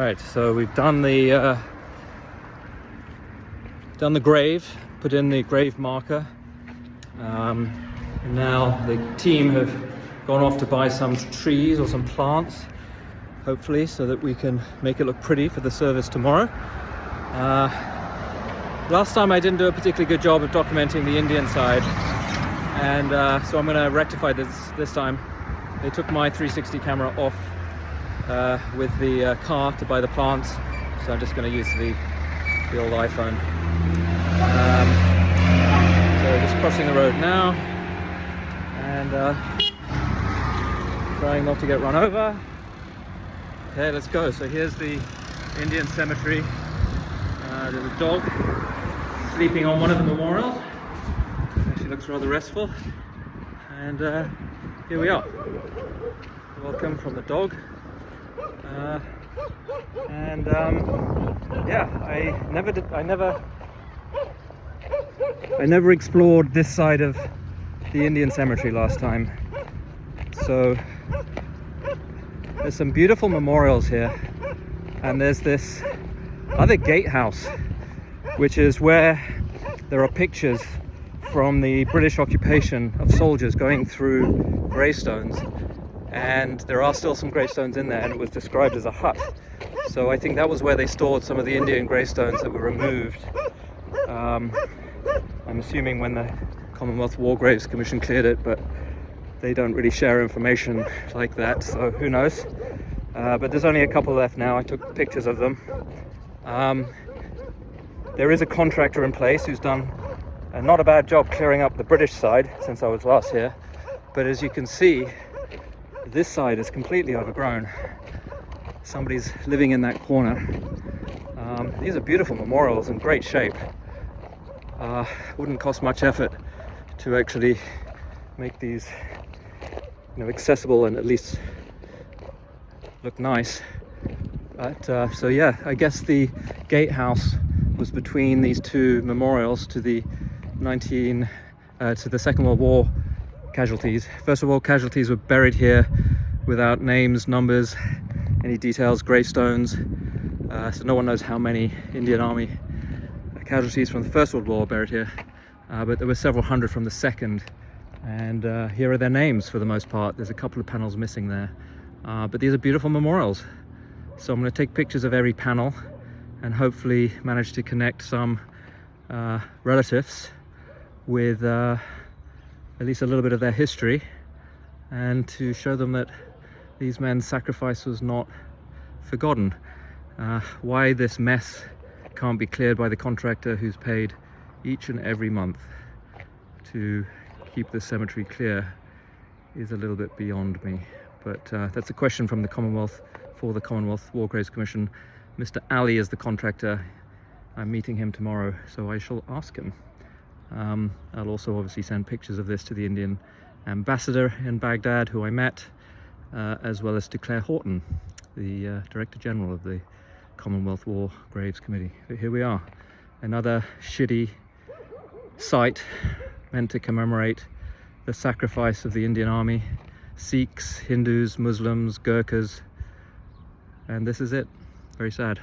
Right, so we've done the grave, put in the grave marker. And now the team have gone off to buy some trees or some plants, hopefully, so that we can make it look pretty for the service tomorrow. Last time I didn't do a particularly good job of documenting the Indian side, and so I'm going to rectify this time. They took my 360 camera off with the car to buy the plants, so I'm just going to use the old iPhone. So just crossing the road now and trying not to get run over. Okay, let's go. So here's the Indian cemetery. There's a dog sleeping on one of the memorials. Actually looks rather restful. And here we are. Welcome from the dog. Yeah, I never explored this side of the Indian cemetery last time. So there's some beautiful memorials here, and there's this other gatehouse, which is where there are pictures from the British occupation of soldiers going through gravestones, and there are still some gravestones in there, and it was described as a hut. So I think that was where they stored some of the Indian gravestones that were removed. I'm assuming when the Commonwealth War Graves Commission cleared it, but they don't really share information like that, so who knows. But there's only a couple left now. I took pictures of them. There is a contractor in place who's done not a bad job clearing up the British side since I was last here, but as you can see, this side is completely overgrown. Somebody's living in that corner. These are beautiful memorials in great shape. Wouldn't cost much effort to actually make these, accessible and at least look nice. But so yeah, I guess the gatehouse was between these two memorials to the Second World War casualties. First World War casualties were buried here without names, numbers, any details, gravestones. So no one knows how many Indian Army casualties from the First World War buried here, but there were several hundred from the Second, and here are their names for the most part. There's a couple of panels missing there, but these are beautiful memorials. So I'm going to take pictures of every panel and hopefully manage to connect some relatives with at least a little bit of their history, and to show them that these men's sacrifice was not forgotten. Why this mess can't be cleared by the contractor who's paid each and every month to keep the cemetery clear is a little bit beyond me. But that's a question from the Commonwealth, for the Commonwealth War Graves Commission. Mr. Ali is the contractor. I'm meeting him tomorrow, so I shall ask him. I'll also obviously send pictures of this to the Indian ambassador in Baghdad, who I met, as well as to Claire Horton, the Director General of the Commonwealth War Graves Committee. But here we are, another shitty site meant to commemorate the sacrifice of the Indian Army, Sikhs, Hindus, Muslims, Gurkhas, and this is it. Very sad.